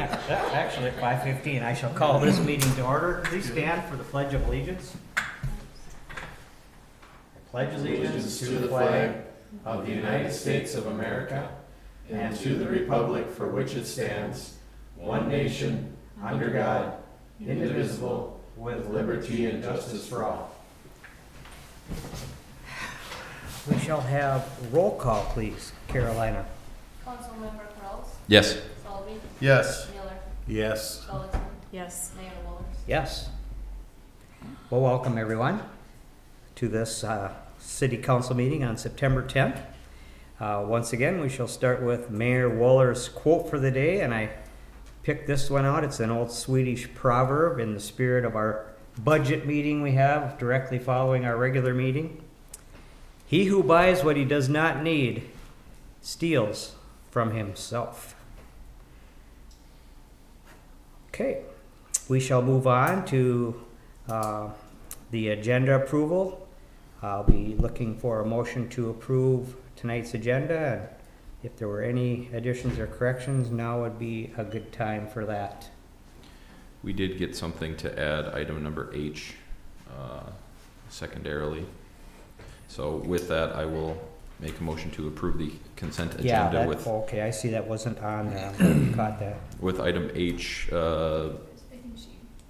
Actually, at 5:15, I shall call this meeting to order. Please stand for the Pledge of Allegiance. I pledge allegiance to the flag of the United States of America and to the republic for which it stands, one nation, under God, indivisible, with liberty and justice for all. We shall have roll call, please. Carolina. Councilmember Kraus, Yes. Selby, Yes. Miller, Yes. Culliton, Yes. Mayor Wallers. Yes. Well, welcome everyone to this city council meeting on September 10th. Once again, we shall start with Mayor Waller's quote for the day, and I picked this one out. It's an old Swedish proverb in the spirit of our budget meeting we have directly following our regular meeting. He who buys what he does not need steals from himself. Okay, we shall move on to the agenda approval. I'll be looking for a motion to approve tonight's agenda, and if there were any additions or corrections, now would be a good time for that. We did get something to add, item number H, secondarily. So with that, I will make a motion to approve the consent Yeah, agenda that, with, okay, I see that wasn't on, caught that. with item H,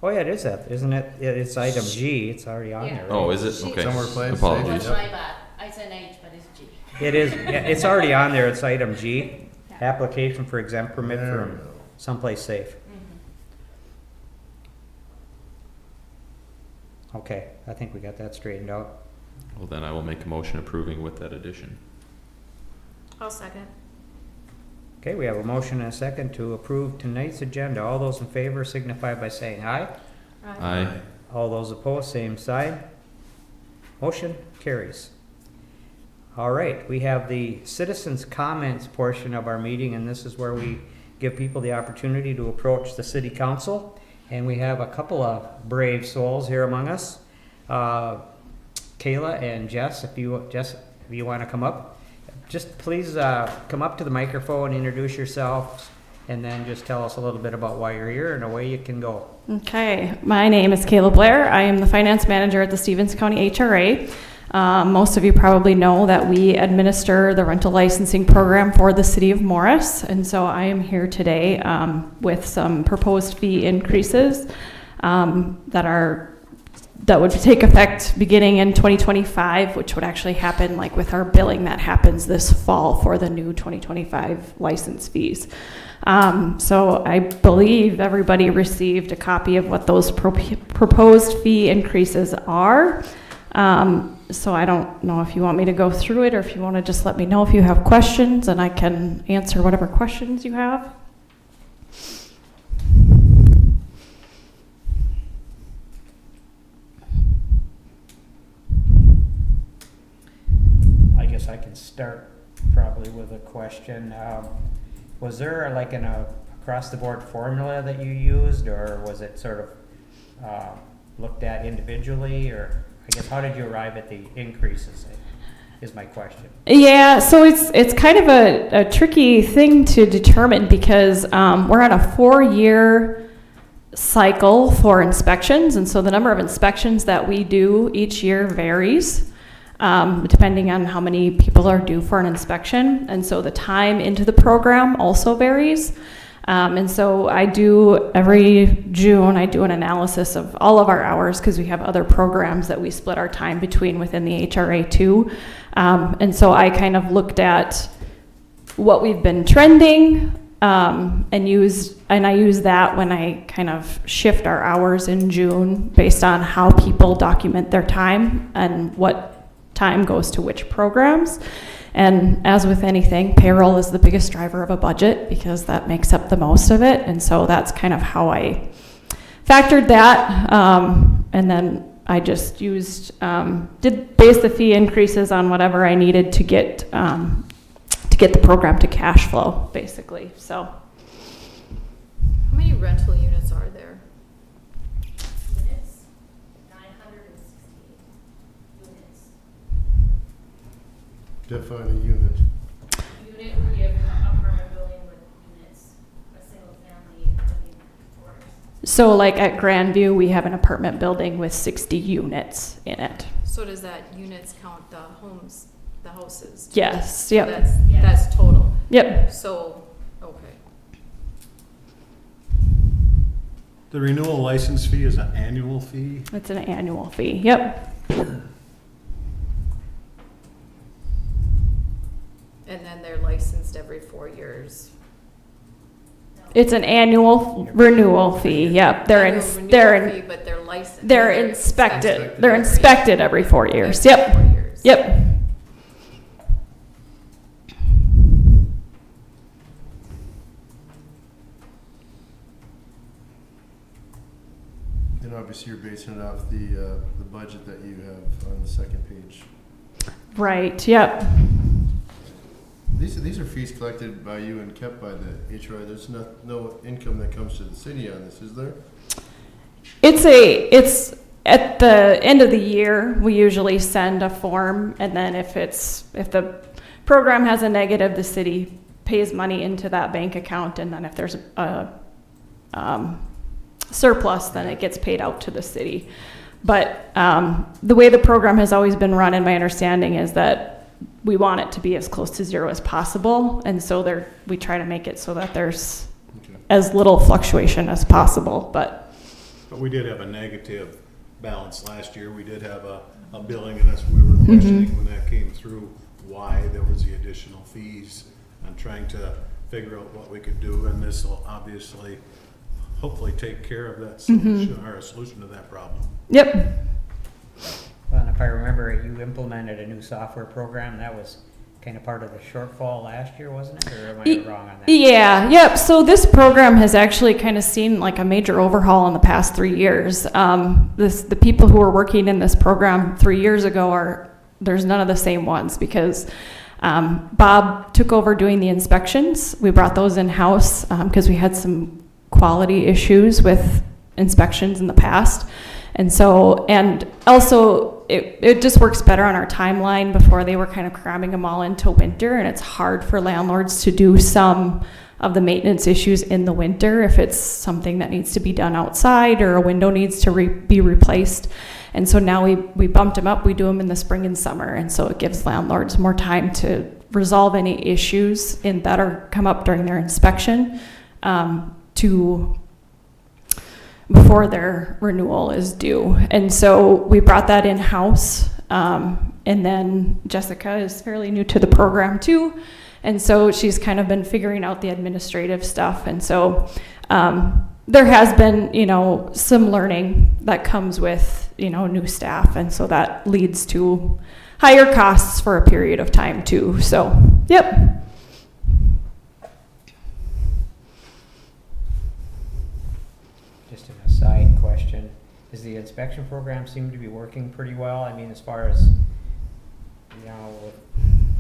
Oh yeah, it is that, isn't it? It's item G, it's already on there, right? oh, is it? Okay. Somewhere place. Apologies. That's my bad. I said H, but it's G. It is, yeah, it's already on there, it's item G. Application for exempt permit There we from go. someplace safe. Mm-hmm. Okay, I think we got that straightened out. Well, then I will make a motion approving with that addition. I'll second. Okay, we have a motion and a second to approve tonight's agenda. All those in favor signify by saying aye. Aye. All those opposed, same sign. Motion carries. All right, we have the citizens' comments portion of our meeting, and this is where we give people the opportunity to approach the city council. And we have a couple of brave souls here among us. Kayla and Jess, if you want to come up, just please come up to the microphone, introduce yourself, and then just tell us a little bit about why you're here and away you can go. Okay, my name is Kayla Blair. I am the finance manager at the Stevens County HRA. Most of you probably know that we administer the rental licensing program for the city of Morris, and so I am here today with some proposed fee increases that would take effect beginning in 2025, which would actually happen like with our billing that happens this fall for the new 2025 license fees. So I believe everybody received a copy of what those proposed fee increases are. So I don't know if you want me to go through it or if you want to just let me know if you have questions and I can answer whatever questions you have. I guess I can start probably with a question. Was there like an across-the-board formula that you used, or was it sort of looked at individually, or I guess how did you arrive at the increases, is my question. Yeah, so it's kind of a tricky thing to determine because we're on a 4-year cycle for inspections, and so the number of inspections that we do each year varies. Depending on how many people are due for an inspection. And so the time into the program also varies. And so every June, I do an analysis of all of our hours because we have other programs that we split our time between within the HRA too. And so I kind of looked at what we've been trending and I use that when I kind of shift our hours in June based on how people document their time and what time goes to which programs. And as with anything, payroll is the biggest driver of a budget because that makes up the most of it. And so that's kind of how I factored that. And then I just did base the fee increases on whatever I needed to get the program to cash flow, basically. So. How many rental units are there? Units, 968 units. Define a unit. Unit would be a apartment building with units, a single family, a So like at Grandview, we have an apartment building with 60 units in it. So does that units count the homes, the houses? Yes, So yep, That's total. yep. So, okay. The renewal license fee is an annual fee. It's an annual fee, yep. And then they're licensed every 4 years. It's an annual renewal fee, yep. Annual renewal fee, but they're licensed. They're inspected, they're inspected every 4 years, yep, 4 years. yep. And obviously you're basing it off the budget that you have on the second page. Right, yep. These are fees collected by you and kept by the HRI. There's no income that comes to the city on this, is there? It's at the end of the year, we usually send a form, and then if the program has a negative, the city pays money into that bank account, and then if there's a surplus, then it gets paid out to the city. But the way the program has always been run, and my understanding is that we want it to be as close to zero as possible, and so we try to make it so that there's Okay. as little fluctuation as possible, but But we did have a negative balance last year. We did have a billing, and that's what we were questioning when that came through, why there was the additional fees. I'm trying to figure out what we could do, and this will obviously, hopefully take care of that solution, or a solution to that problem. yep. Well, and if I remember, you implemented a new software program, that was kind of part of the shortfall last year, wasn't it? Or am I wrong on that? Yeah, yep. So this program has actually kind of seen like a major overhaul in the past 3 years. The people who were working in this program 3 years ago there's none of the same ones because Bob took over doing the inspections. We brought those in-house because we had some quality issues with inspections in the past. And so, and also it just works better on our timeline. Before they were kind of cramming them all into winter, and it's hard for landlords to do some of the maintenance issues in the winter if it's something that needs to be done outside or a window needs to be replaced. And so now we bumped them up, we do them in the spring and summer, and so it gives landlords more time to resolve any issues that are come up during their inspection before their renewal is due. And so we brought that in-house. And then Jessica is fairly new to the program too. And so she's kind of been figuring out the administrative stuff. And so there has been, some learning that comes with, new staff. And so that leads to higher costs for a period of time too. So, yep. Just an aside question, does the inspection program seem to be working pretty well? I mean, as far as, with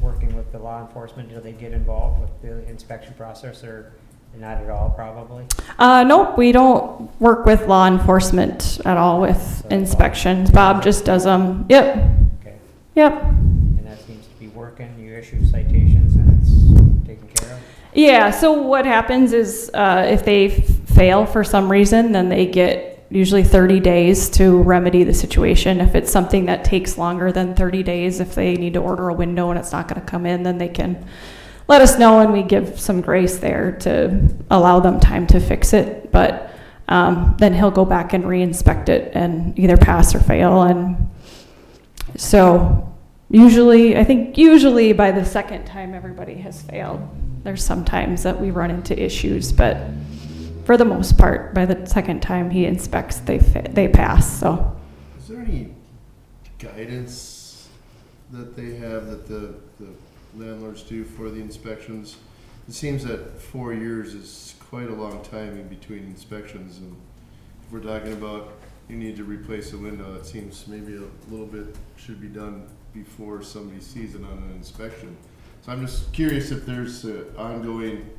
working with the law enforcement, do they get involved with the inspection process or not at all, probably? Nope, we don't work with law enforcement at all with inspections. Bob just does them. Yep, Okay, yep. and that seems to be working, you issue citations and it's taken care of? Yeah, so what happens is if they fail for some reason, then they get usually 30 days to remedy the situation. If it's something that takes longer than 30 days, if they need to order a window and it's not going to come in, then they can let us know and we give some grace there to allow them time to fix it. But then he'll go back and re-inspect it and either pass or fail. And so I think usually by the second time everybody has failed. There's some times that we run into issues, but for the most part, by the second time he inspects, they pass. So, Is there any guidance that they have that the landlords do for the inspections? It seems that 4 years is quite a long time in between inspections, and if we're talking about you need to replace a window, that seems maybe a little bit should be done before somebody sees it on an inspection. So I'm just curious if there's an ongoing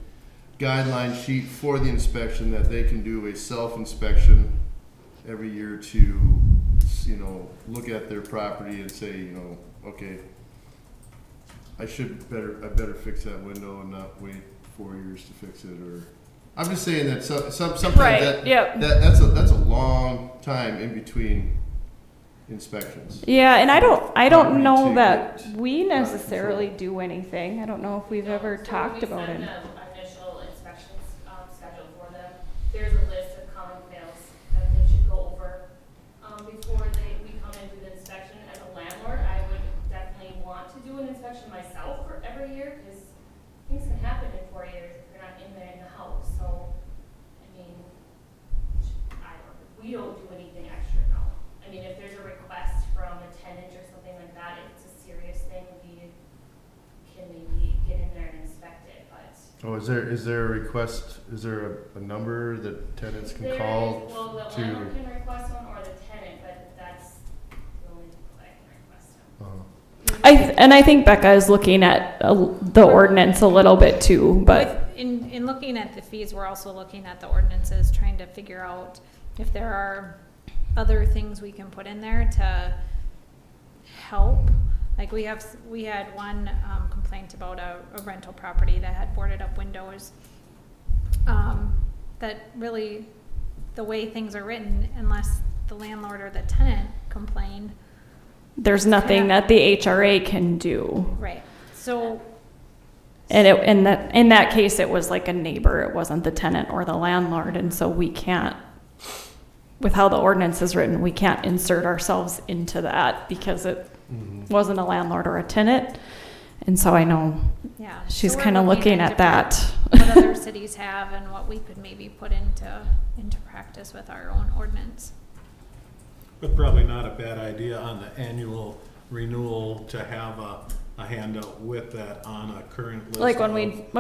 guideline sheet for the inspection that they can do a self-inspection every year to, look at their property and say, okay, I better fix that window and not wait 4 years to fix it, or I'm just saying that sometimes Right, that, yep. that's a long time in between inspections. Yeah, and I don't Property know to that get we out of necessarily control. do anything. I don't know if we've ever So talked when we about it. send the initial inspections, schedule for them, there's a list of common fails that they should go over, before we come and do the inspection. As a landlord, I would definitely want to do an inspection myself for every year, because things can happen in 4 years if you're not in there in the house, so, I mean, we don't do anything extra, no. I mean, if there's a request from a tenant or something like that, if it's a serious thing, we can maybe get in there and inspect it, but. Oh, is there a request, is there a number that tenants can There call is, well, the to? landlord can request one or the tenant, but that's the only people that can request them. And I think Becca is looking at the ordinance a little bit too, but In looking at the fees, we're also looking at the ordinances, trying to figure out if there are other things we can put in there to help. Like we had one complaint about a rental property that had boarded up windows. That really, the way things are written, unless the landlord or the tenant complain, there's nothing that the HRA can do. right? So And in that case, it was like a neighbor. It wasn't the tenant or the landlord, and so we can't. With how the ordinance is written, we can't insert ourselves into that because it wasn't a landlord or a tenant. And so I know yeah, she's so we're kind of looking at that. what other cities have and what we could maybe put into practice with our own ordinance. But probably not a bad idea on the annual renewal to have a handout with that on a current list. Like when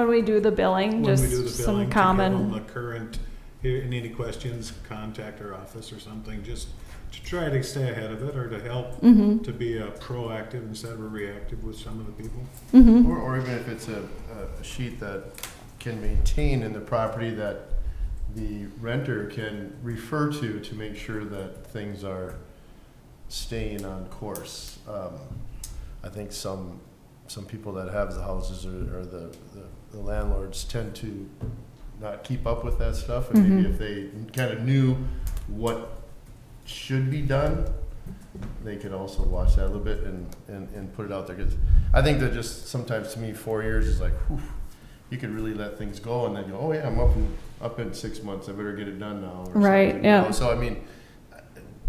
we do the billing, When just we do the some billing, to give them common. the current, here, any questions, contact our office or something, just to try to stay ahead of it or to help Mhm. to be proactive instead of reactive with some of the people. Mhm. Or even if it's a sheet that can maintain in the property that the renter can refer to make sure that things are staying on course. I think some people that have the houses or the landlords tend to not keep up with that stuff, and maybe Mhm. if they kind of knew what should be done, they could also watch that a little bit and put it out there. 'Cause I think that just sometimes to me 4 years is like, whew, you could really let things go and then go, oh yeah, I'm up in 6 months, I better get it done now. Or Right, something, you yeah. know? So I mean,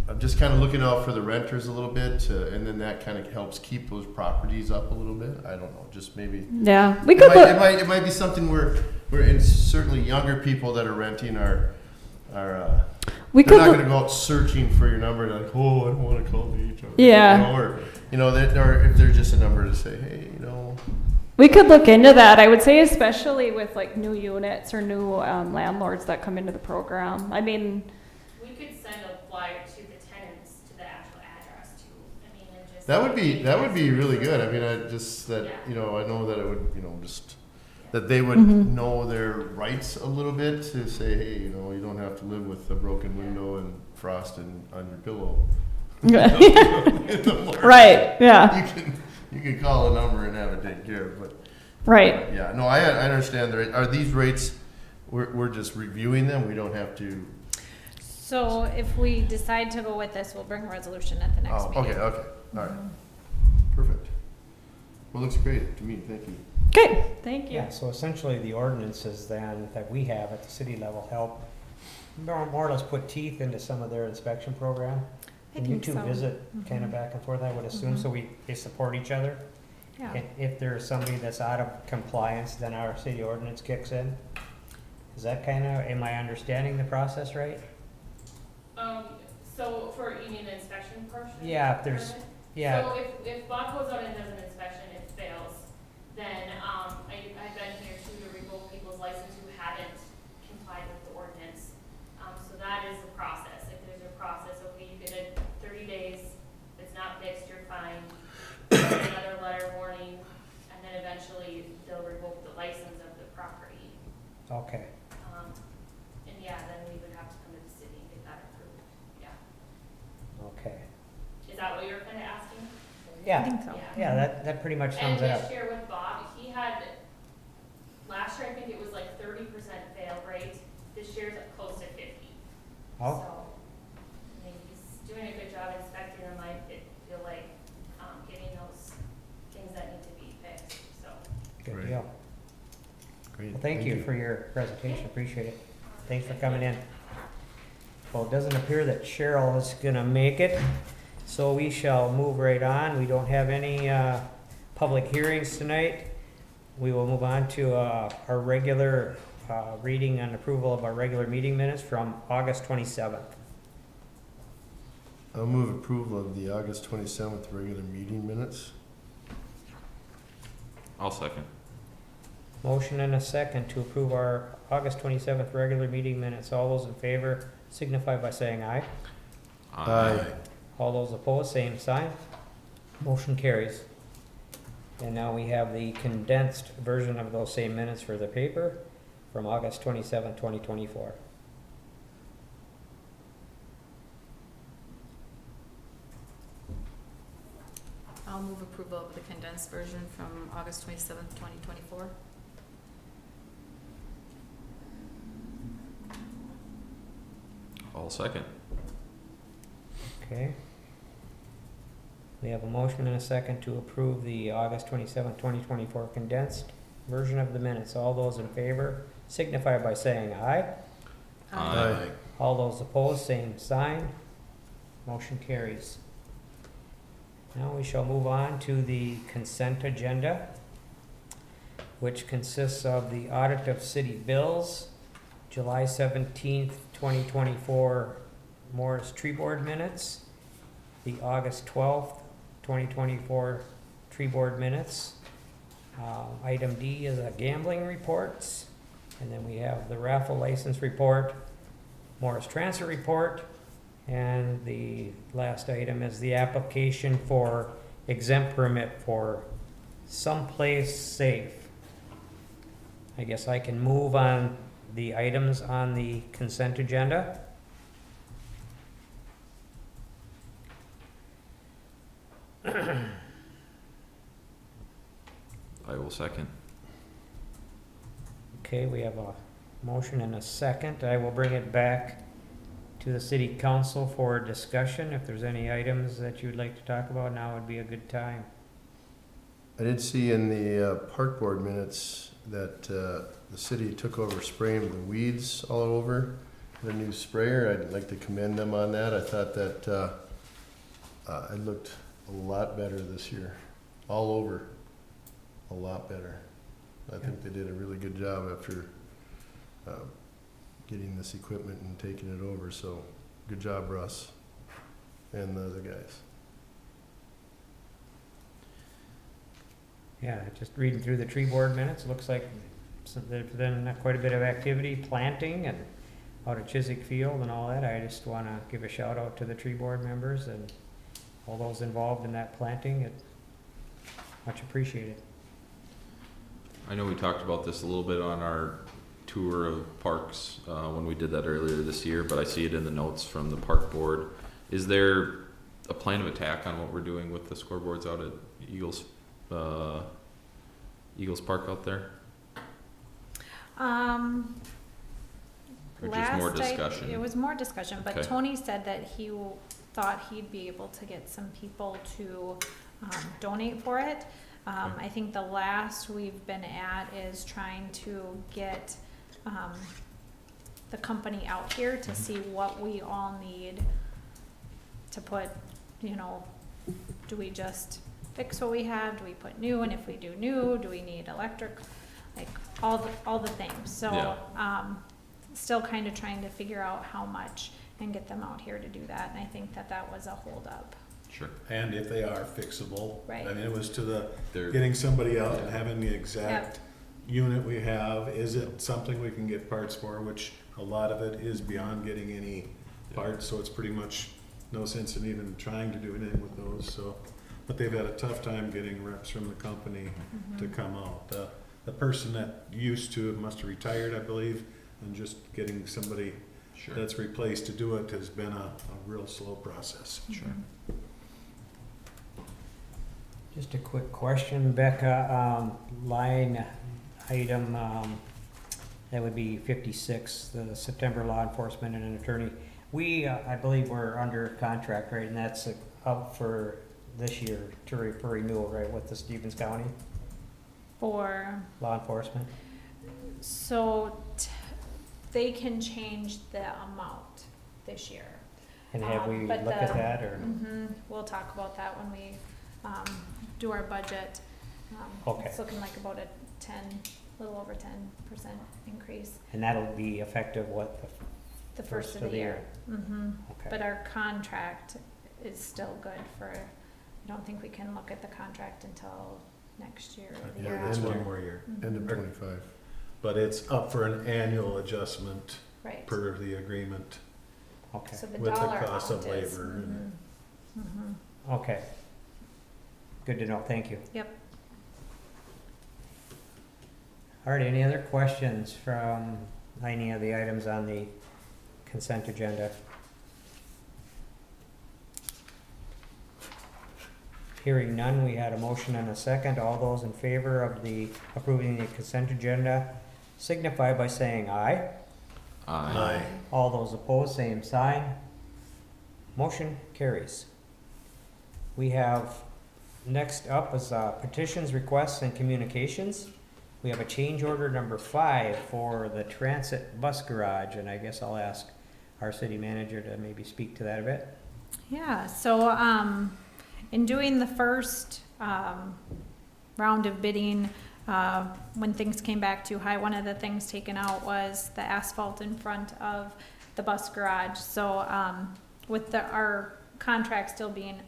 I'm just kind of looking out for the renters a little bit, and then that kind of helps keep those properties up a little bit. I don't know, just maybe. Yeah, we could look. It might be something where and certainly younger people that are renting are We they're could not look. going to go out searching for your number like, oh, I don't want to call the HR. Yeah. Or if they're just a number to say, hey, We could look into that. I would say, especially with like new units or new landlords that come into the program. I mean, We could send a flyer to the tenants to the actual address too. I mean, and just. that would be really good. I mean, I just that Yeah. I know that it would just that they would Mhm. know their rights a little bit to say, hey, you don't have to live with a broken window and frost on your pillow. In the morning. right? Yeah, You can call a number and have it taken care of, but right. yeah, no, I understand. Are these rates? We're just reviewing them. We don't have to. So if we decide to go with this, we'll bring a resolution at the next Oh, meeting. okay, all right, perfect. Well, looks great to me. Thank you. Okay, thank you. Yeah, so essentially the ordinances then that we have at the city level help more or less put teeth into some of their inspection program. I And you think two so. visit kind of Mhm. back and forth, I would assume, Mhm. so they support each other. Yeah. And if there's somebody that's out of compliance, then our city ordinance kicks in. Is that kind of, am I understanding the process right? So you mean the inspection portion? Yeah, if there's- permit? Yeah, So if Bob goes out and does an inspection, it fails, then, I've been here too to revoke people's license who haven't complied with the ordinance. So that is the process. If there's a process, okay, you get a 30 days, if it's not fixed, you're fined. You get another letter warning, and then eventually they'll revoke the license of the property. okay. And yeah, then we would have to come to the city and get that approved, yeah. Okay. Is that what you were kinda asking? I Yeah, think so. yeah, that pretty much And sums it up. this year with Bob, he had, last year I think it was like 30% fail rate, Oh. So, I mean, he's doing a good job inspecting them. I feel like, getting those things that need to be fixed, so. Good Right. deal. Great. Well, thank you for your presentation, appreciate it. Thanks for coming in. Well, it doesn't appear that Cheryl is gonna make it, so we shall move right on. We don't have any public hearings tonight. We will move on to our regular reading and approval of our regular meeting minutes from August 27th. I'll move approval of the August 27th regular meeting minutes. I'll second. Motion and a second to approve our August 27th regular meeting minutes. All those in favor signify by saying aye. Aye. All those opposed, same sign. Motion carries. And now we have the condensed version of those same minutes for the paper from August 27, 2024. I'll move approval of the condensed version from August 27th, 2024. I'll second. Okay. We have a motion and a second to approve the August 27, 2024 condensed version of the minutes. All those in favor signify by saying aye. Aye. All those opposed, same sign. Motion carries. Now we shall move on to the consent agenda, which consists of the audit of city bills, July 17th, 2024 Morris Tree Board minutes, the August 12th, 2024 Tree Board minutes. Item D is a gambling reports, and then we have the raffle license report, Morris transfer report, and the last item is the application for exempt permit for Someplace Safe. I guess I can move on the items on the consent agenda. I will second. Okay, we have a motion and a second. I will bring it back to the city council for discussion. If there's any items that you'd like to talk about, now would be a good time. I did see in the park board minutes that the city took over spraying the weeds all over, the new sprayer. I'd like to commend them on that. I thought that it looked a lot better this year, all over, a lot better. I think they did a really good job after getting this equipment and taking it over, so good job, Russ, and the other guys. Yeah, just reading through the tree board minutes, looks like there's been quite a bit of activity, planting and out at Chiswick Field and all that. I just want to give a shout out to the tree board members and all those involved in that planting. It's much appreciated. I know we talked about this a little bit on our tour of parks when we did that earlier this year, but I see it in the notes from the park board. Is there a plan of attack on what we're doing with the scoreboards out at Eagles Park out there? Or just more discussion? It was more discussion, but Okay. Tony said that he thought he'd be able to get some people to donate for it. I think the last we've been at is trying to get the company out here to see what we all need to put, you know, do we just fix what we have? Do we put new? And if we do new, do we need electric? Like all the things. So Yeah. still kind of trying to figure out how much and get them out here to do that. And I think that was a holdup. Sure. And if they are fixable. Right. I mean, it was to the, They're- getting somebody out and having the exact unit we have. Is it something we can get parts for, which a lot of it is beyond getting any parts, so it's pretty much no sense in even trying to do anything with those, so. But they've had a tough time getting reps from the company to come out. The person that used to, must have retired, I believe, and just getting somebody Sure. that's replaced to do it has been a real slow process. Sure. Just a quick question, Becca, line item That would be 56, the September law enforcement and an attorney. We, I believe we're under contract, right, and that's up for this year for renewal, right, with the Stevens County For, law enforcement? so they can change the amount this year. And have we But looked at the- that, or? We'll talk about that when we, do our budget. Okay. It's looking like about a little over 10% increase, And that'll be effective what, the first of the year. okay. But our contract is still good for, I don't think we can look at the contract until next year or the Yeah, year that's after. one more year. End of Mhm. 25. But it's up for an annual adjustment Right. per the agreement. Okay, So the with the dollar cost of amount is. labor and- okay. Good to know, thank you. Yep. All right, any other questions from any of the items on the consent agenda? Hearing none, we had a motion and a second. All those in favor of approving the consent agenda signify by saying aye. Aye. All those opposed, same sign. Motion carries. We have, next up is petitions, requests, and communications. We have a change order number 5 for the transit bus garage, and I guess I'll ask our city manager to maybe speak to that a bit. Yeah, so, in doing the first, round of bidding, when things came back too high, one of the things taken out was the asphalt in front of the bus garage. So, with our contract still being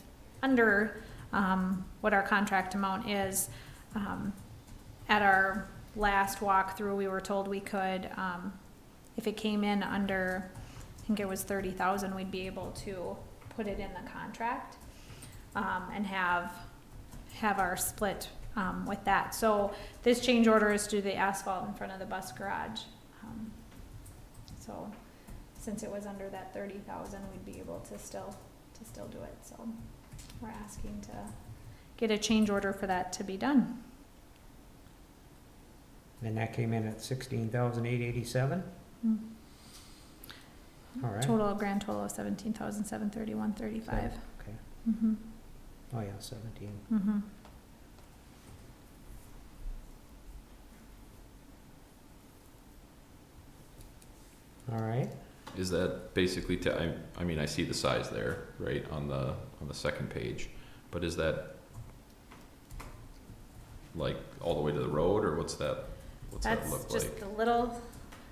under, what our contract amount is, at our last walkthrough, we were told we could, if it came in under, I think it was 30,000, we'd be able to put it in the contract, and have our split, with that. So this change order is to the asphalt in front of the bus garage. So since it was under that 30,000, we'd be able to still do it. So we're asking to get a change order for that to be done. And that came in at 16,887. All right. Grand total of 17,731.35. Okay. Mm-hmm. Oh yeah, 17. Mm-hmm. All right. Is that basically I mean, I see the size there, right, on the second page, but is that like all the way to the road, or what's that look That's like? just the little,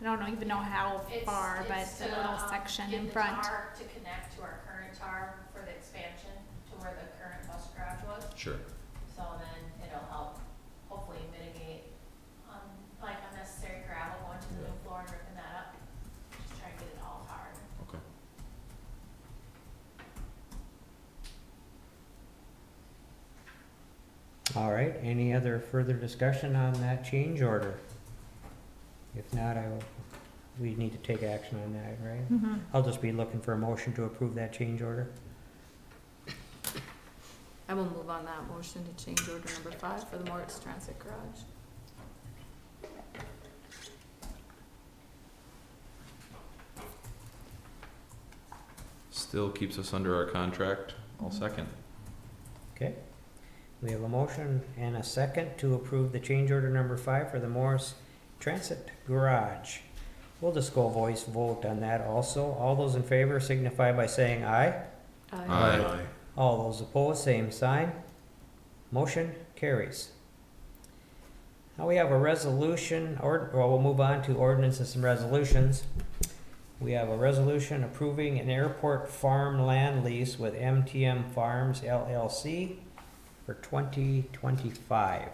I don't even know how far, but It's the little section get in the front. tar to connect to our current tar for the expansion to where the current bus garage was. Sure. So then it'll help hopefully mitigate, like unnecessary gravel going to the new floor and ripping that up. Just try to get it all hard. Okay. All right, any other further discussion on that change order? If not, we need to take action on that, right? Mm-hmm. I'll just be looking for a motion to approve that change order. I will move on that motion to change order number 5 for the Moritz Transit Garage. Still keeps us under our contract. I'll second. Okay. We have a motion and a second to approve the change order number 5 for the Morris Transit Garage. We'll just go voice vote on that also. All those in favor signify by saying aye. Aye. All those opposed, same sign. Motion carries. Now we have a resolution, we'll move on to ordinances and resolutions. We have a resolution approving an airport farm land lease with MTM Farms LLC for 2025.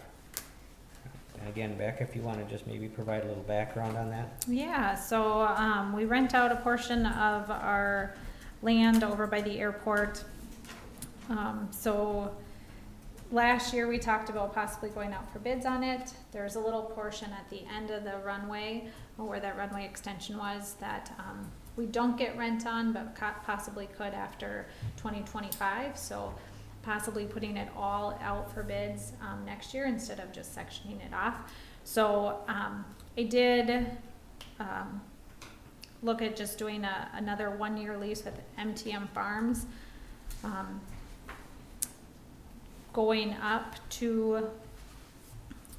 And again, Beck, if you want to just maybe provide a little background on that. Yeah, so we rent out a portion of our land over by the airport. So last year we talked about possibly going out for bids on it. There's a little portion at the end of the runway, or where that runway extension was, that we don't get rent on, but possibly could after 2025. So possibly putting it all out for bids next year instead of just sectioning it off. So I did look at just doing another 1-year lease with MTM Farms, going up to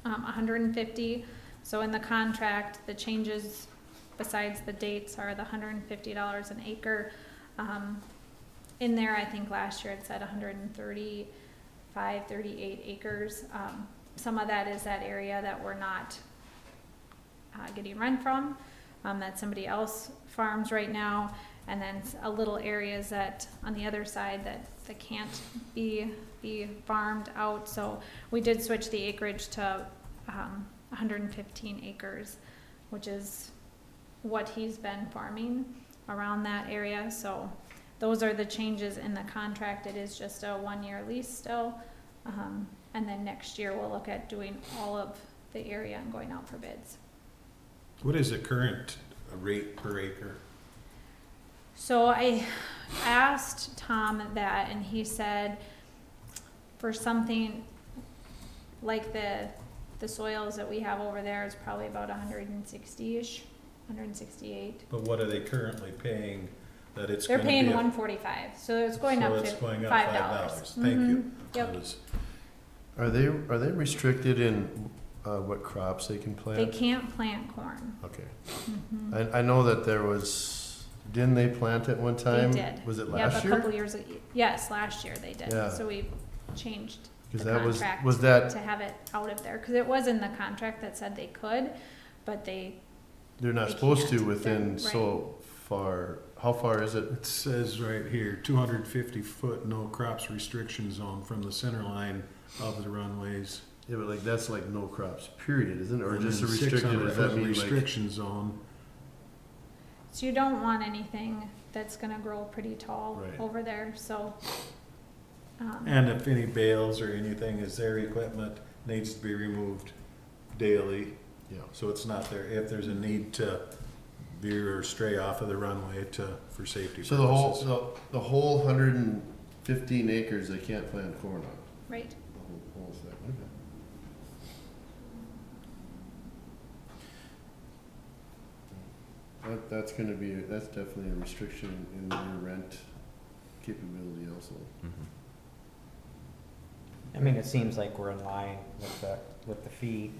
150. So in the contract, the changes besides the dates are the $150 an acre. In there, I think last year it said 135, 38 acres. Some of that is that area that we're not getting rent from, that somebody else farms right now, and then a little areas that on the other side that can't be farmed out. So we did switch the acreage to 115 acres, which is what he's been farming around that area. So those are the changes in the contract. It is just a 1-year lease still. And then next year we'll look at doing all of the area and going out for bids. What is the current rate per acre? So I asked Tom that, and he said for something like the soils that we have over there is probably about 160-ish, 168. But what are they currently paying that it's They're gonna paying be? $145, so it's going up So to it's going up $5. $5. Thank you. Yep. That was- Are they restricted in what crops they can plant? They can't plant corn. Okay. Mhm. I know that there was, didn't they plant it one time? They did. Was it Yep, last a year? couple years ago. Yes, last year they did. Yeah. So we changed Because the that was contract that, to have it out of there, because it was in the contract that said they could, but they, they're not they supposed to can't. within They're- so far, how far is it? It says right here, 250-foot no crops restriction zone from the center line of the runways. Yeah, but like, that's like no crops, period, isn't it? Or And just a then restricted, does that 600-foot mean like? restriction zone. so you don't want anything that's gonna grow pretty tall Right. over there, so. And if any bales or anything is their equipment needs to be removed daily. Yeah. So it's not there, if there's a need to veer or stray off of the runway for safety So purposes. the whole 115 acres, they can't plant corn on, Right. the whole thing, okay. That's gonna be, that's definitely a restriction in your rent capability also. Mhm. I mean, it seems like we're in line with the fee,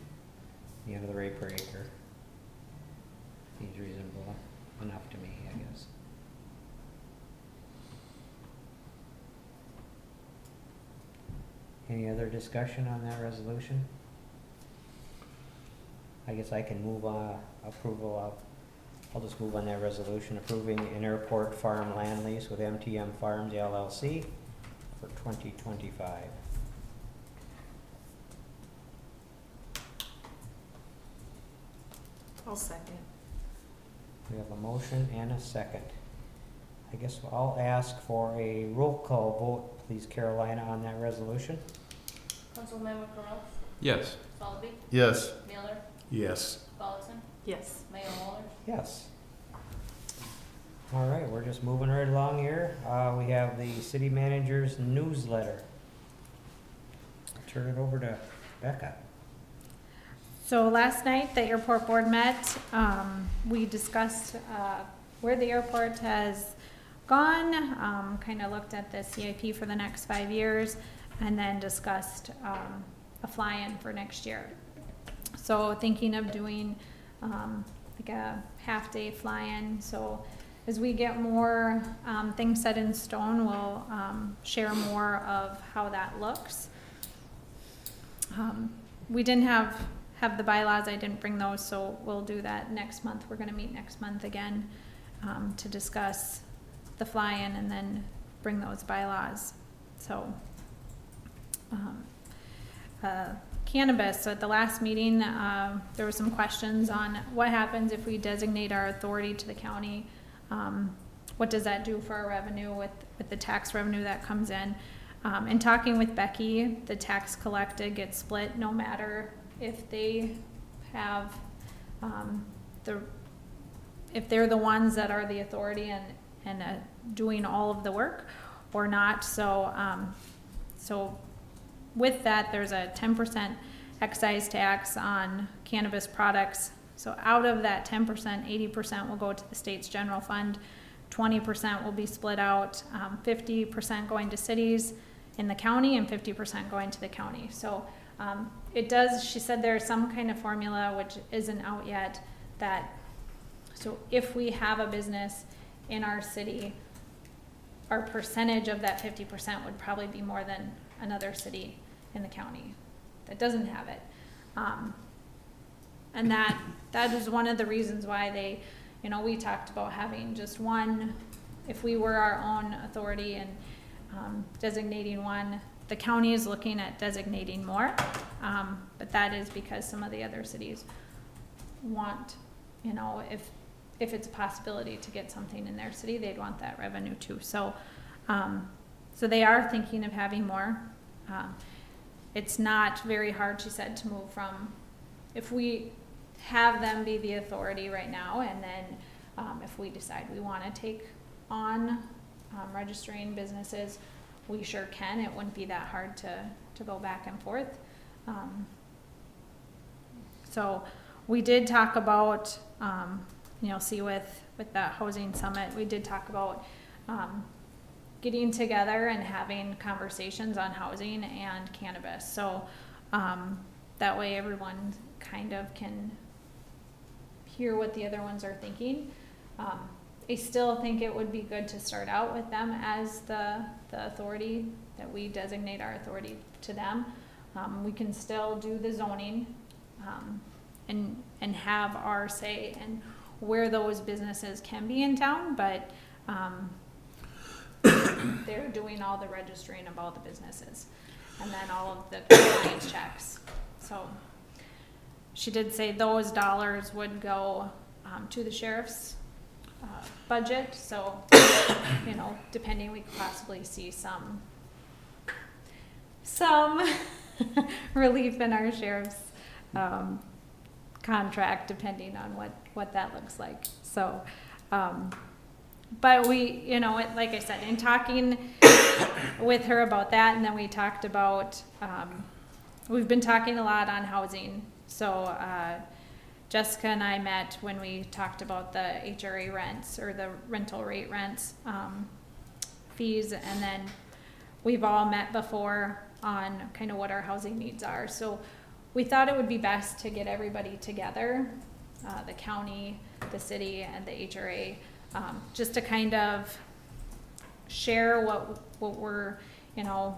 the end of the rate per acre. Seems reasonable enough to me, I guess. Any other discussion on that resolution? I guess I can move approval of, I'll just move on that resolution approving an airport farm land lease with MTM Farms LLC for 2025. I'll second. We have a motion and a second. I guess I'll ask for a roll call vote, please, Carolina, on that resolution. Councilmember Corrales, Yes. Solby, Yes, Miller, Yes. Paulson, Yes. Mayor Mueller. Yes. All right, we're just moving right along here. We have the city manager's newsletter. I'll turn it over to Becca. So last night, the airport board met. We discussed where the airport has gone, kind of looked at the CIP for the next 5 years, and then discussed a fly-in for next year. So thinking of doing like a half-day fly-in. So as we get more things set in stone, we'll share more of how that looks. We didn't have the bylaws, I didn't bring those, so we'll do that next month. We're gonna meet next month again to discuss the fly-in and then bring those bylaws. So, cannabis, so at the last meeting, there were some questions on what happens if we designate our authority to the county. What does that do for our revenue with the tax revenue that comes in? In talking with Becky, the tax collected gets split no matter if they have, if they're the ones that are the authority and doing all of the work or not. So, so with that, there's a 10% excise tax on cannabis products So out of that 10%, 80% will go to the state's general fund, 20% will be split out, 50% going to cities in the county and 50% going to the county. So it does, she said there's some kind of formula which isn't out yet that, so if we have a business in our city, our percentage of that 50% would probably be more than another city in the county that doesn't have it. And that is one of the reasons why they, you know, we talked about having just one, if we were our own authority and designating one. The county is looking at designating more, but that is because some of the other cities want, you know, if it's a possibility to get something in their city, they'd want that revenue too. So, so they are thinking of having more. It's not very hard, she said, to move from, if we have them be the authority right now, and then if we decide we want to take on registering businesses, we sure can. It wouldn't be that hard to go back and forth. So we did talk about, you know, see with that housing summit, we did talk about getting together and having conversations on housing and cannabis. So that way everyone kind of can hear what the other ones are thinking. I still think it would be good to start out with them as the authority, that we designate our authority to them. We can still do the zoning and have our say in where those businesses can be in town, but they're doing all the registering of all the businesses and then all of the compliance checks. So she did say those dollars would go to the sheriff's budget, so you know, depending, we could possibly see some relief in our sheriff's contract, depending on what that looks like. So but we, you know, like I said, in talking with her about that, and then we talked about we've been talking a lot on housing. So Jessica and I met when we talked about the HRA rents, or the rental rate rents fees, and then we've all met before on kind of what our housing needs are. So we thought it would be best to get everybody together, the county, the city, and the HRA, just to kind of share what we're, you know,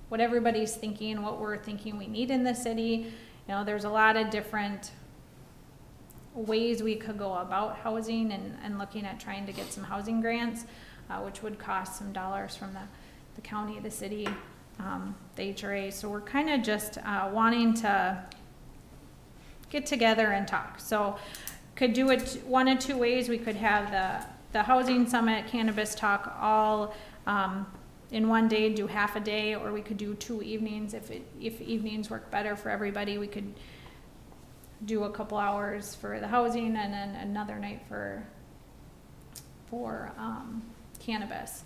what everybody's thinking, what we're thinking we need in the city. You know, there's a lot of different ways we could go about housing and looking at trying to get some housing grants, which would cost some dollars from the county, the city, the HRA. So we're kind of just wanting to get together and talk. So could do it one of two ways. We could have the housing summit, cannabis talk all in one day, do half a day, or we could do 2 evenings. If evenings work better for everybody, we could do a couple hours for the housing and then another night for cannabis.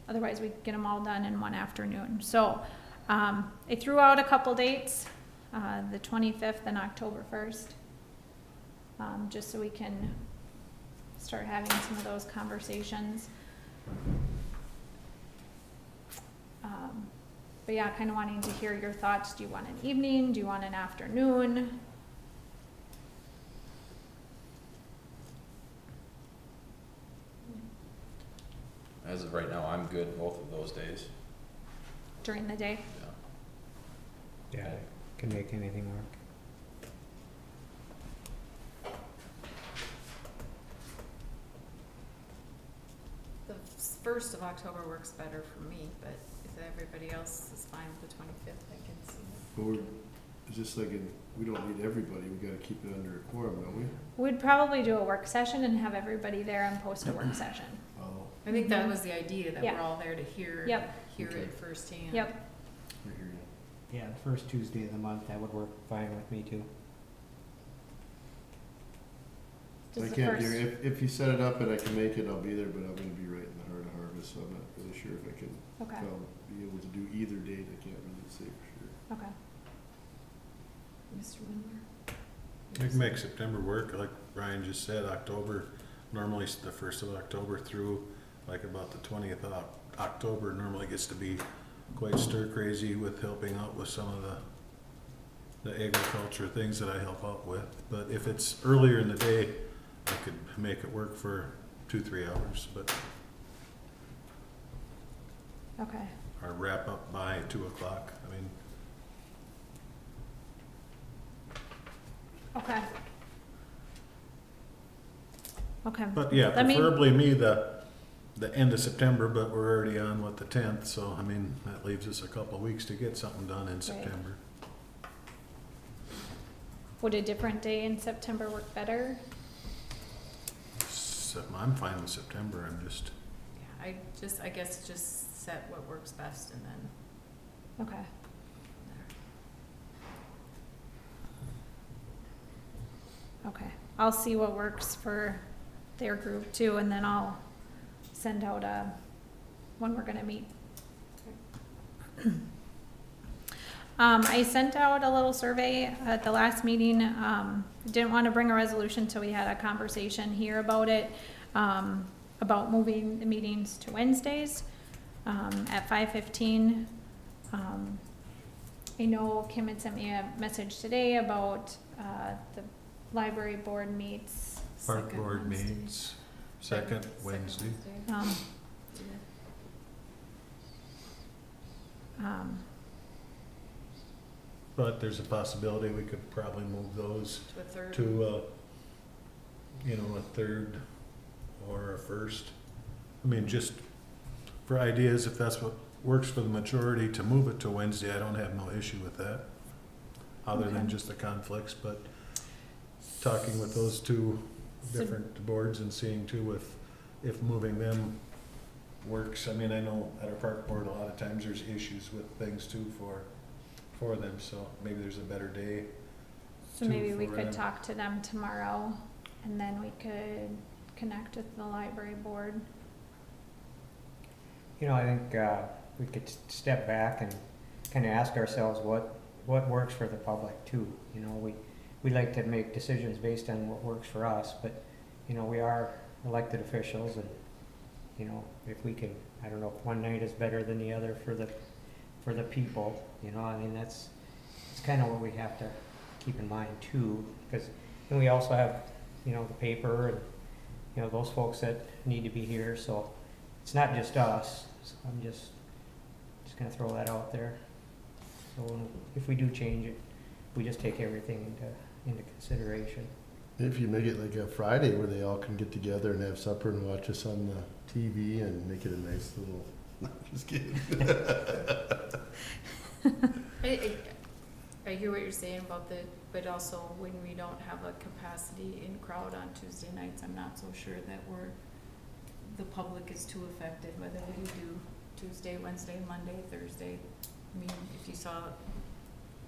Otherwise, we get them all done in one afternoon. So I threw out a couple dates, the 25th and October 1st, just so we can start having some of those conversations. But yeah, kind of wanting to hear your thoughts. Do you want an evening? Do you want an afternoon? As of right now, I'm good both of those days. During the day? Yeah. Yeah, can make anything work. The 1st of October works better for me, but if everybody else is fine with the 25th, I can see it. But it's just like, we don't need everybody, we gotta keep it under a quorum, don't we? We'd probably do a work session and have everybody there and post a work session. Oh, I think that was the idea, that Yeah. we're all there to hear Yep. Okay. it firsthand. Yep. I hear you. Yeah, the first Tuesday of the month, that would work fine with me too. Just I the can't first- do, if you set it up and I can make it, I'll be there, but I'm gonna be right in the heart of harvest, so I'm not really sure if I can Okay, be able to do either date, I can't really say for sure. okay. Mr. Windler? We can make September work, like Brian just said, October, normally it's the 1st of October through like about the 20th of October normally gets to be quite stir crazy with helping out with some of the agriculture things that I help out with. But if it's earlier in the day, I could make it work for 2-3 hours, but Okay. or wrap up by 2 o'clock. I mean, Okay. Okay. but yeah, Let me- preferably the end of September, but we're already on what, the 10th, so I mean, that leaves us a couple of weeks to get something done in September. Would a different day in September work better? I'm fine with September, I'm just, Yeah, I guess just set what works best and then Okay. Okay. I'll see what works for their group too, and then I'll send out when we're gonna meet. I sent out a little survey at the last meeting. Didn't want to bring a resolution till we had a conversation here about it, about moving the meetings to Wednesdays at 5:15. I know Kim had sent me a message today about the library board meets. park second board Wednesday. meets second Wednesday. Um, Yeah. But there's a possibility we could probably move those To a third. to, a third or a first. I mean, just for ideas, if that's what works for the majority, to move it to Wednesday, I don't have no issue with that. Other than Okay. just the conflicts, but talking with those two So- different boards and seeing too if moving them works. I mean, I know at our park board, a lot of times there's issues with things too for them, so maybe there's a better day. So too maybe we for could them. talk to them tomorrow, and then we could connect with the library board. You know, I think we could step back and kind of ask ourselves what works for the public too. You know, we like to make decisions based on what works for us, but, you know, we are elected officials, and, you know, if we can, I don't know if one night is better than the other for the people, you know, I mean, it's kind of what we have to keep in mind too, because then we also have, you know, the paper and, you know, those folks that need to be here, so it's not just us. So I'm just gonna throw that out there. So if we do change it, we just take everything into consideration. If you make it like a Friday where they all can get together and have supper and watch us on the TV and make it a nice little, no, just kidding. I hear what you're saying about but also when we don't have a capacity in crowd on Tuesday nights, I'm not so sure that the public is too affected, whether we do Tuesday, Wednesday, Monday, Thursday. I mean, if you saw,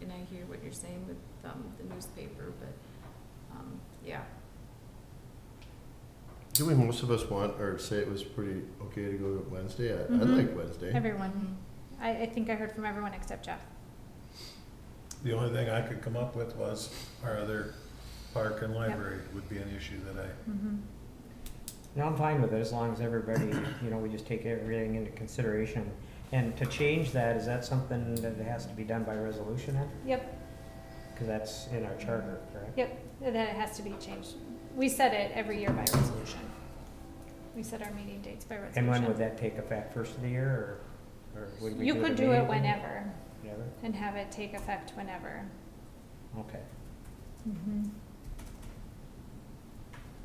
and I hear what you're saying with the newspaper, but, yeah. Do we, most of us want, or say it was pretty okay to go to Wednesday? I Mhm. like Wednesday. Everyone, I think I heard from everyone except Jeff. The only thing I could come up with was our other park and library would be an issue that I, Mm-hmm. No, I'm fine with it as long as everybody, you know, we just take everything into consideration. And to change that, is that something that has to be done by resolution then? Yep, Because that's in our charter, correct? yep, that it has to be changed. We set it every year by resolution. We set our meeting dates by resolution. And when would that take effect, first of the year, or would we You do could it do it immediately? whenever, Whenever? and have it take effect whenever. Okay. Mm-hmm.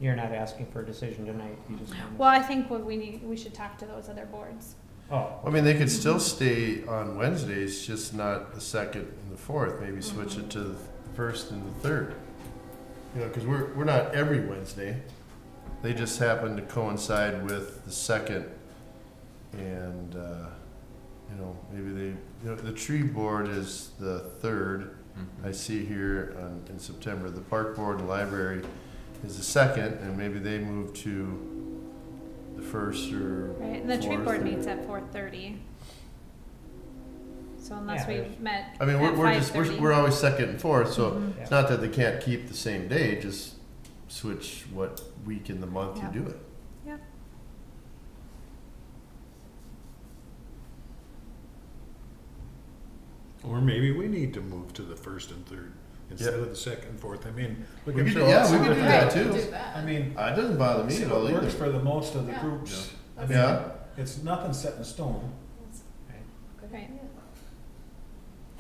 You're not asking for a decision tonight, you just want Well, I think what we should talk to those other boards. Oh, I mean, they could still stay on Wednesdays, just not the second and the fourth, maybe switch it to the first and the third. You know, because we're not every Wednesday. They just happen to coincide with the second, and, you know, maybe the tree board is the third. I see here in September. The park board and library is the second, and maybe they move to the first or Right, and the tree fourth board or- meets at 4:30. So So unless Yeah, we there's- met I mean, at we're just, 5:30. we're always second and fourth, so Mhm. it's not that they can't keep the same day, just switch what week in the month Yeah. you do it. Yep. Or maybe we need to move to the first and third instead of the second and fourth. I mean, we We can could throw do- yeah, out we some could of do the- that Right, too. do that. I mean, It doesn't bother me see at what all works either. for the most of the Yeah. groups. I That's- mean, Yeah, it's nothing set in stone. Right.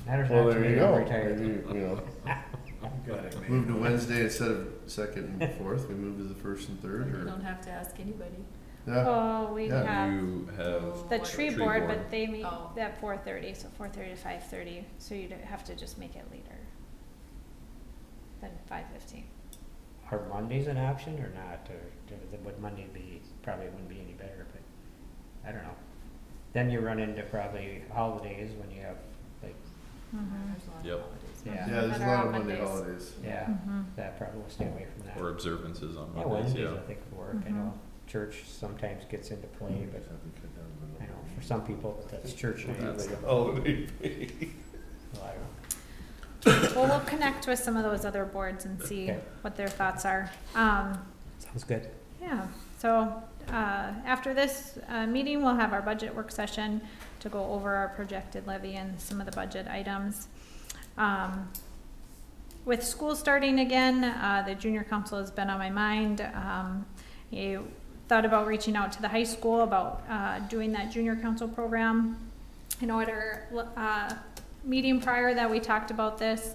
Matters well, not to there me, you I'm go. retired. Maybe, you know, You got it, man. move to Wednesday instead of second and fourth, we move to the first and third, You or, don't have to ask anybody. yeah. Oh, we Yeah. have You have the What- tree Tree board, board. but they meet Oh. at 4:30, so 4:30 to 5:30, so you'd have to just make it later than 5:15. Are Mondays an option or not, or would Monday be, probably wouldn't be any better, but, I don't know. Then you run into probably holidays when you have, like, There's a lot of Yep. holidays. yeah, Yeah, there's a That are lot on of Monday Mondays. holidays. yeah, Mhm. that probably will stay away from that. or observances on Yeah, Mondays, Wednesdays yeah. I think would work, I know Mhm. church sometimes gets into play, but I know for some people that's church night. That's but- a holiday. Well, I don't know. Well, we'll connect with some of those other boards and see Okay. what their thoughts are. Sounds good. Yeah, so, after this, meeting, we'll have our budget work session to go over our projected levy and some of the budget items. With school starting again, the junior council has been on my mind. You thought about reaching out to the high school about, doing that junior council program. I know at our, meeting prior that we talked about this.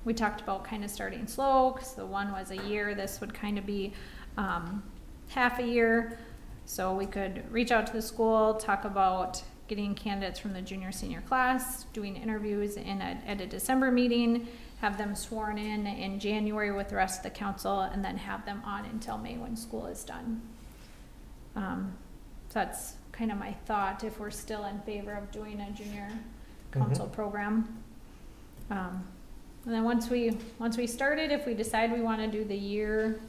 We talked about kind of starting slow, because the one was a year, this would kind of be, half a year. So we could reach out to the school, talk about getting candidates from the junior, senior class, doing interviews at a December meeting, have them sworn in January with the rest of the council, and then have them on until May when school is done. So that's kind of my thought, if we're still in favor of doing a junior council program. And then once we started, if we decide we wanna do the year,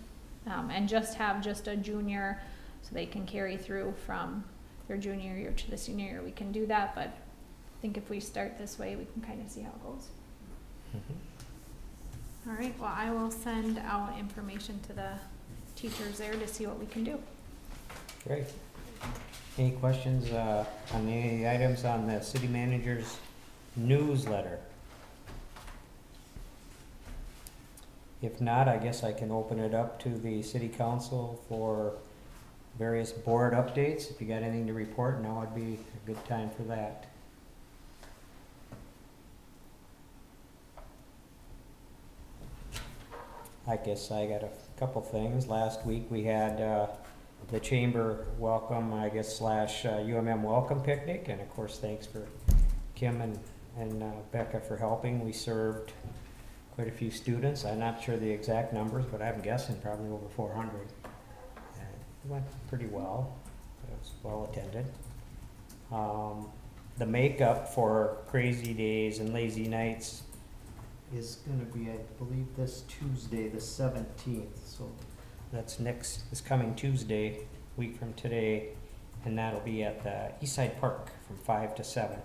and just have just a junior, so they can carry through from their junior year to the senior year, we can do that, but I think if we start this way, we can kind of see how it goes. All right, well, I will send out information to the teachers there to see what we can do. Great. Any questions, on the items on the city manager's newsletter? If not, I guess I can open it up to the city council for various board updates. If you got anything to report, now would be a good time for that. I guess I got a couple things. Last week we had, the chamber welcome, I guess, slash UMM welcome picnic, and of course, thanks for Kim and Becca for helping. We served quite a few students. I'm not sure the exact numbers, but I'm guessing probably over 400. And it went pretty well. It was well attended. The makeup for Crazy Days and Lazy Nights is gonna be, I believe, this Tuesday, the 17th, so that's this coming Tuesday, week from today, and that'll be at the Eastside Park from 5 to 7.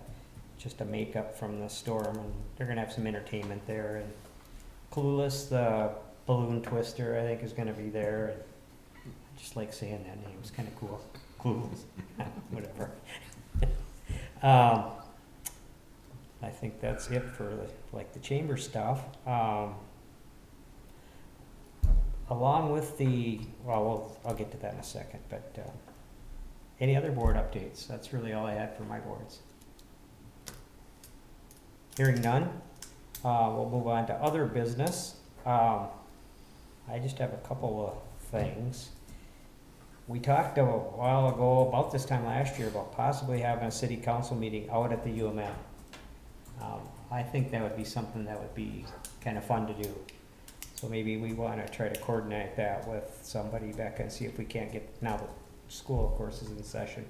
Just a makeup from the storm, and they're gonna have some entertainment there, and Clueless, the balloon twister, I think, is gonna be there, and I just like saying that name, it's kinda cool, Clueless, whatever. I think that's it for the chamber stuff. Along with I'll get to that in a second, but, any other board updates? That's really all I had for my boards. Hearing none, we'll move on to other business. I just have a couple of things. We talked a while ago, about this time last year, about possibly having a city council meeting out at the UMM. I think that would be something that would be kind of fun to do. So maybe we want to try to coordinate that with somebody, Becca, and see if we can't get, now that school, of course, is in session.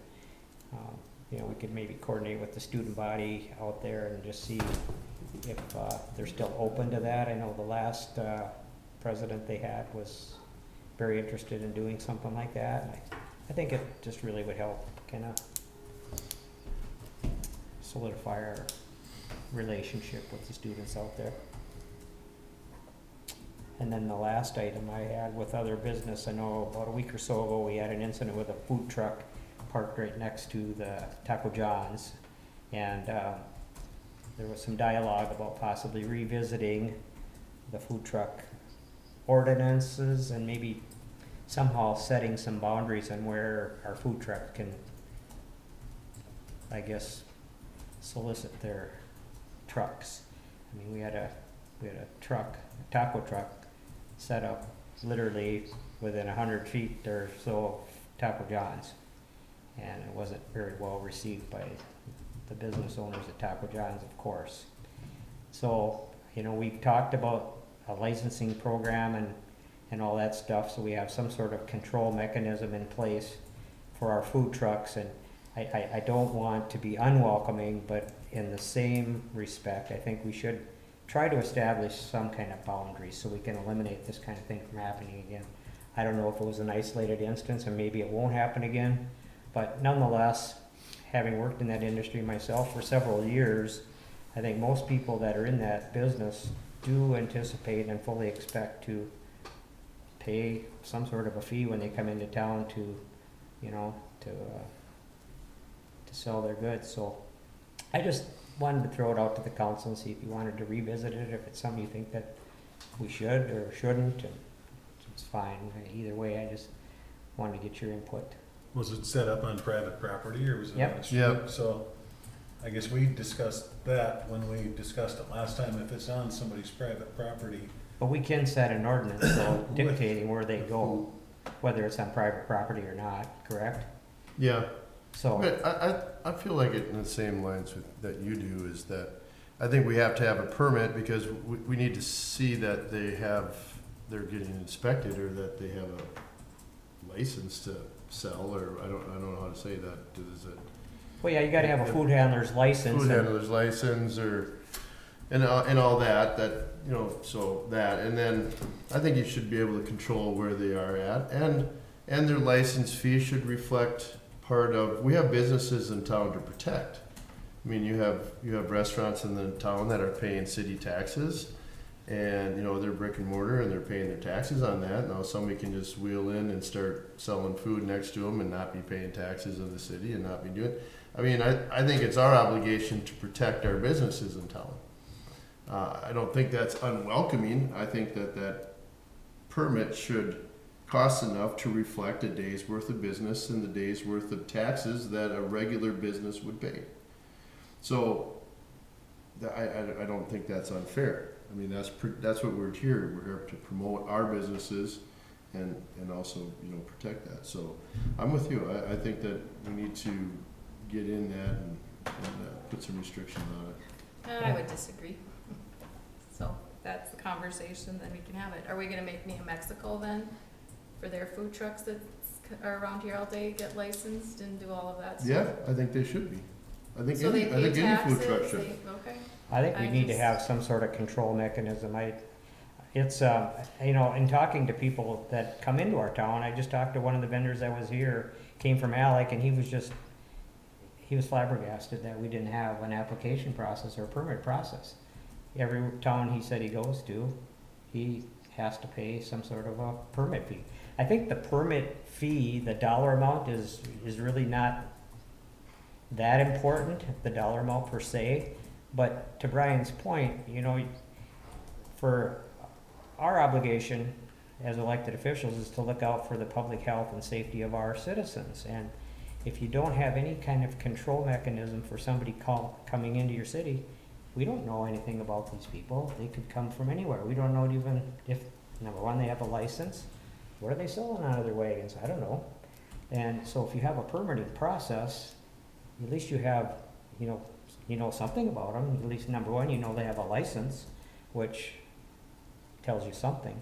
You know, we could maybe coordinate with the student body out there and just see if they're still open to that. I know the last president they had was very interested in doing something like that. I think it just really would help, kind of. solidify our relationship with the students out there. And then the last item I had with other business, I know about a week or so ago, we had an incident with a food truck parked right next to the Taco John's. And there was some dialogue about possibly revisiting the food truck ordinances and maybe somehow setting some boundaries on where our food truck can, I guess, solicit their trucks. I mean, we had a truck, a taco truck, set up literally within 100 feet or so of Taco John's. And it wasn't very well received by the business owners at Taco John's, of course. So, you know, we've talked about a licensing program and all that stuff, so we have some sort of control mechanism in place for our food trucks. And I don't want to be unwelcoming, but in the same respect, I think we should try to establish some kind of boundaries so we can eliminate this kind of thing from happening again. I don't know if it was an isolated instance and maybe it won't happen again, but nonetheless, having worked in that industry myself for several years, I think most people that are in that business do anticipate and fully expect to pay some sort of a fee when they come into town to, you know, to sell their goods. So I just wanted to throw it out to the council and see if you wanted to revisit it, if it's something you think that we should or shouldn't, and it's fine. Either way, I just wanted to get your input. Was it set up on private property or was it Yep. on the street? Yep. So I guess we discussed that when we discussed it last time. If it's on somebody's private property, But we can set an ordinance so dictating where they go, whether it's on private property or not, correct? Yeah. So, But I feel like it in the same lines that you do, is that I think we have to have a permit because we need to see that they're getting inspected or that they have a license to sell, or I don't know how to say that. Is it well, yeah, you gotta have a food handler's license. food and- handler's license and all that, you know, so that, and then I think you should be able to control where they are at, and their license fee should reflect part of, we have businesses in town to protect. I mean, you have restaurants in the town that are paying city taxes, and, you know, they're brick and mortar and they're paying their taxes on that. Now somebody can just wheel in and start selling food next to them and not be paying taxes in the city and not be doing. I mean, I think it's our obligation to protect our businesses in town. I don't think that's unwelcoming. I think that permit should cost enough to reflect a day's worth of business and the day's worth of taxes that a regular business would pay. So I don't think that's unfair. I mean, that's what we're here. We're here to promote our businesses and also, you know, protect that. So I'm with you. I think that we need to get in that and put some restrictions on it. I would disagree. So if that's the conversation, then we can have it. Are we gonna make New Mexico then, for their food trucks that are around here all day, get licensed and do all of that stuff? Yeah, I think they should be. I think So they any pay taxes, food truck should. okay. I think we I need to just- have some sort of control mechanism. It's, you know, in talking to people that come into our town, I just talked to one of the vendors that was here, came from Alec, and he was flabbergasted that we didn't have an application process or a permit process. Every town he said he goes to, he has to pay some sort of a permit fee. I think the permit fee, the dollar amount is really not that important, the dollar amount per se. But to Brian's point, you know, for our obligation as elected officials is to look out for the public health and safety of our citizens. And if you don't have any kind of control mechanism for somebody coming into your city, we don't know anything about these people. They could come from anywhere. We don't know even if, number one, they have a license. What are they selling out of their wagons? I don't know. And so if you have a permitting process, at least you have, you know something about them. At least number one, you know they have a license, which tells you something.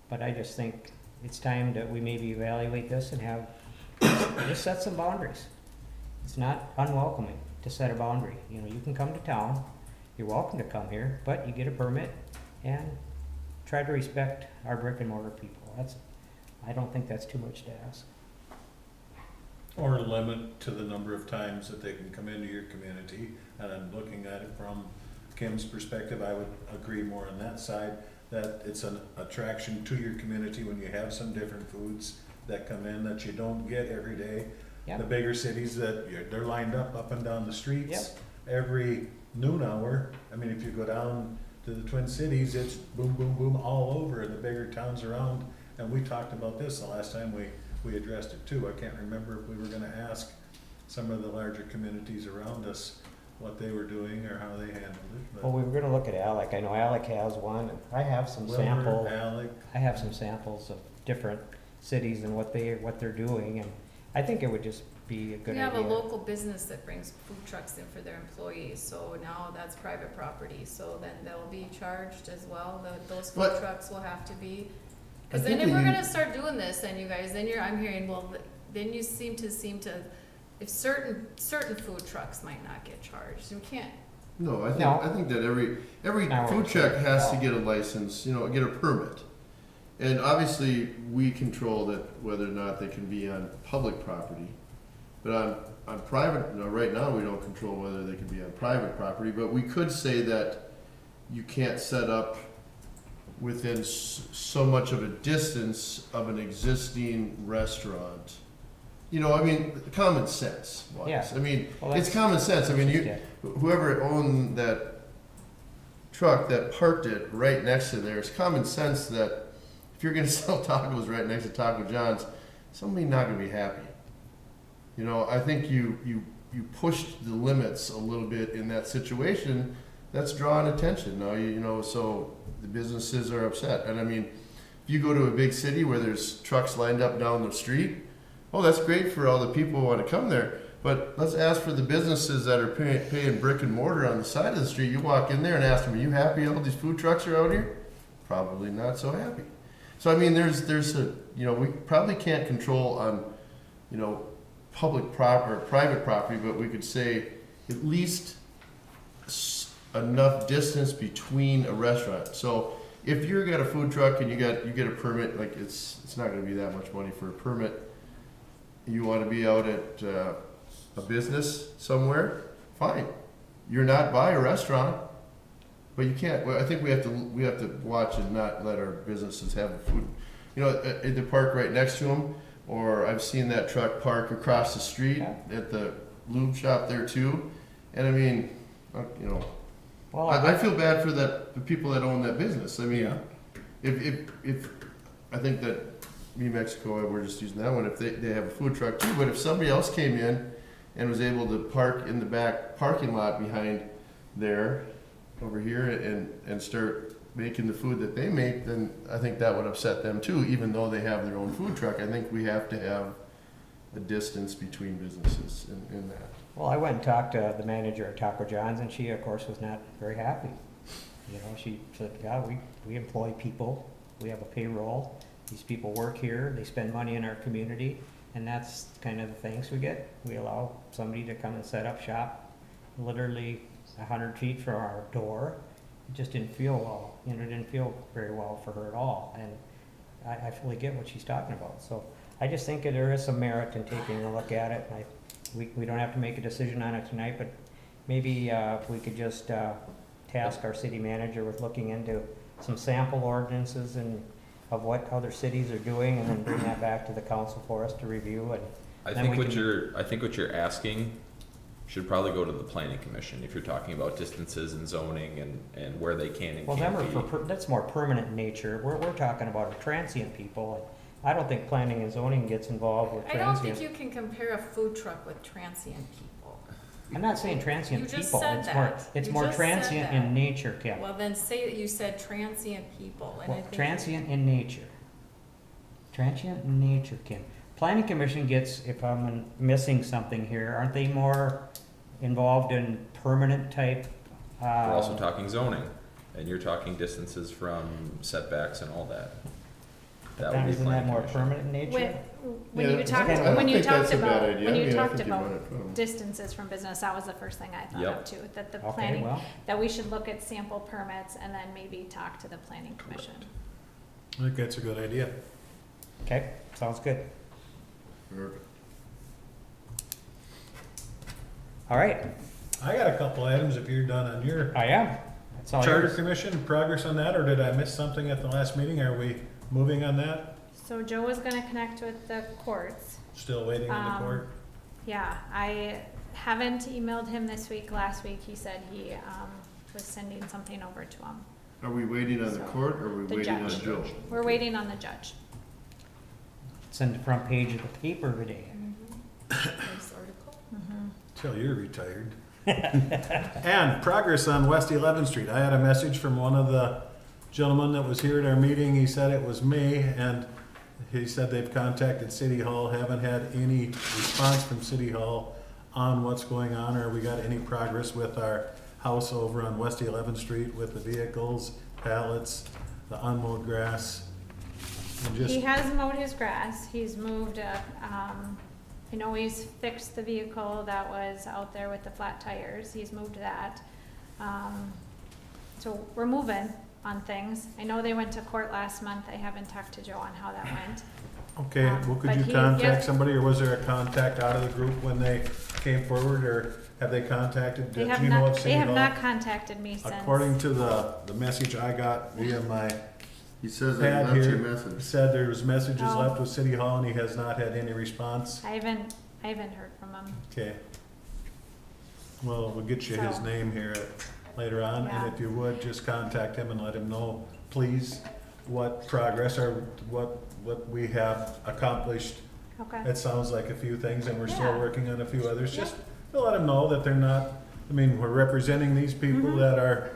But I just think it's time that we maybe evaluate this and just set some boundaries. It's not unwelcoming to set a boundary. You know, you can come to town, you're welcome to come here, but you get a permit and try to respect our brick and mortar people. I don't think that's too much to ask. Or limit to the number of times that they can come into your community. And I'm looking at it from Kim's perspective, I would agree more on that side, that it's an attraction to your community when you have some different foods that come in that you don't get every day. Yep. The bigger cities that, they're lined up and down the streets Yep. every noon hour. I mean, if you go down to the Twin Cities, it's boom, boom, boom all over in the bigger towns around. And we talked about this the last time we addressed it too. I can't remember if we were gonna ask some of the larger communities around us what they were doing or how they handled it. Well, we were gonna look at Alec. I know Alec has one. I have some Wilmer, samples. Alec, I have some samples of different cities and what they're doing, and I think it would just be a good We idea. have a local business that brings food trucks in for their employees, so now that's private property, so then they'll be charged as well, those food But- trucks will have to be. I Cause then think if that we're you- gonna start doing this, then you guys, I'm hearing, well, then you seem to, if certain food trucks might not get charged, you can't. No, No. I think that every No, food it's- truck has to no. get a license, get a permit. And obviously, we control that whether or not they can be on public property. But on private, right now, we don't control whether they can be on private property, but we could say that you can't set up within so much of a distance of an existing restaurant. Common sense wise. Yeah. I mean, Well, it's that's- common sense. I mean, Yeah. whoever owned that truck that parked it right next to there, it's common sense that if you're gonna sell tacos right next to Taco John's, somebody's not gonna be happy. I think you pushed the limits a little bit in that situation. That's drawing attention now, so the businesses are upset. And I mean, if you go to a big city where there's trucks lined up down the street, oh, that's great for all the people who want to come there. But let's ask for the businesses that are paying brick and mortar on the side of the street. You walk in there and ask them, are you happy all these food trucks are out here? Probably not so happy. So, I mean, there's we probably can't control on, public or private property, but we could say at least enough distance between a restaurant. So if you've got a food truck and you get a permit, like it's not gonna be that much money for a permit. You wanna be out at, a business somewhere, fine. You're not by a restaurant, but you can't, I think we have to watch and not let our businesses have the food. At the park right next to them, or I've seen that truck park across the street at the lube shop there too. And I mean, Well, I feel bad for the people that own that business. I mean, Yeah. if I think that New Mexico, we're just using that one, if they have a food truck too, but if somebody else came in and was able to park in the back parking lot behind there, over here, and start making the food that they make, then I think that would upset them too, even though they have their own food truck. I think we have to have a distance between businesses in that. Well, I went and talked to the manager at Taco John's, and she, of course, was not very happy. She said, "God, we employ people. We have a payroll. These people work here. They spend money in our community, and that's kind of the thanks we get. We allow somebody to come and set up shop, literally 100 feet from our door." It just didn't feel well. It didn't feel very well for her at all, and I fully get what she's talking about. So I just think that there is some merit in taking a look at it. We don't have to make a decision on it tonight, but maybe if we could just task our city manager with looking into some sample ordinances and of what other cities are doing, and then bring that back to the council for us to review. And I then think we what you're asking should probably go to the planning commission if you're talking about distances and zoning and where they can and well, can't them be. are that's more permanent in nature. We're talking about transient people. And I don't think planning and zoning gets involved with I don't transient. think you can compare a food truck with transient people. I'm not saying transient You just people. said It's that. more it's You more just said transient that. in nature, Kim. Well, then say that you said transient people, and I Well, think. transient in nature. Transient in nature, Kim. Planning commission gets, if I'm missing something here, aren't they more involved in permanent type? We're also talking zoning, and you're talking distances from setbacks and all that. That would be Isn't that planning more commission. permanent in nature? When Yeah, you talked, I don't when you think talked that's a bad about, idea. when I you mean, I talked think you run about it from- distances from business, that was the first thing I thought Yep. of too, that the Okay, planning, well, that we should look at sample permits and then maybe talk to the planning commission. I think that's a good idea. okay, sounds good. Perfect. All right, I got a couple items if you're done on your I am. That's all Charter yours. Commission, progress on that, or did I miss something at the last meeting? Are we moving on that? So Joe was gonna connect with the courts. Still waiting on the Um, court? Yeah, I haven't emailed him this week. Last week, he said he, was sending something over to him. Are we waiting on the court or are we The waiting on judge. Joe? We're waiting on the judge. It's in the front page of the paper today. Nice article. Till you're retired. And progress on West 11th Street. I had a message from one of the gentlemen that was here at our meeting. He said it was me, and he said they've contacted City Hall, haven't had any response from City Hall on what's going on, or we got any progress with our house over on West 11th Street with the vehicles, pallets, the unmowed grass. And He just, has mowed his grass. He's moved, I know he's fixed the vehicle that was out there with the flat tires. He's moved that. So we're moving on things. I know they went to court last month. I haven't talked to Joe on how that went. okay, well, but could you he- contact yep. somebody, or was there a contact out of the group when they came forward, or have they contacted, do They have you know not, of they City have Hall? not contacted me since. According to the message I got via my He says that pad he left you a here, message. said there was messages Oh. left with City Hall, and he has not had any response. I haven't heard from him. Okay. Well, we'll get you his So- name here later on, Yeah. and if you would, just contact him and let him know, please, what progress or what we have accomplished. Okay. It sounds like a few things, and we're still Yeah. working on a few others, just to let them know that they're not, I mean, we're representing these people Mhm. that are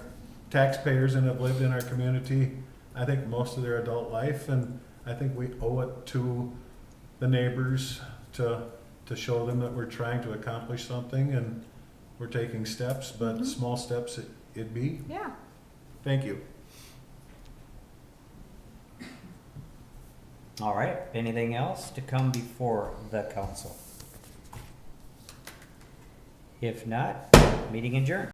taxpayers and have lived in our community, I think, most of their adult life, and I think we owe it to the neighbors to show them that we're trying to accomplish something, and we're taking steps, but Mhm. small steps it be. Yeah. Thank you. All right, anything else to come before the council? If not, meeting adjourned.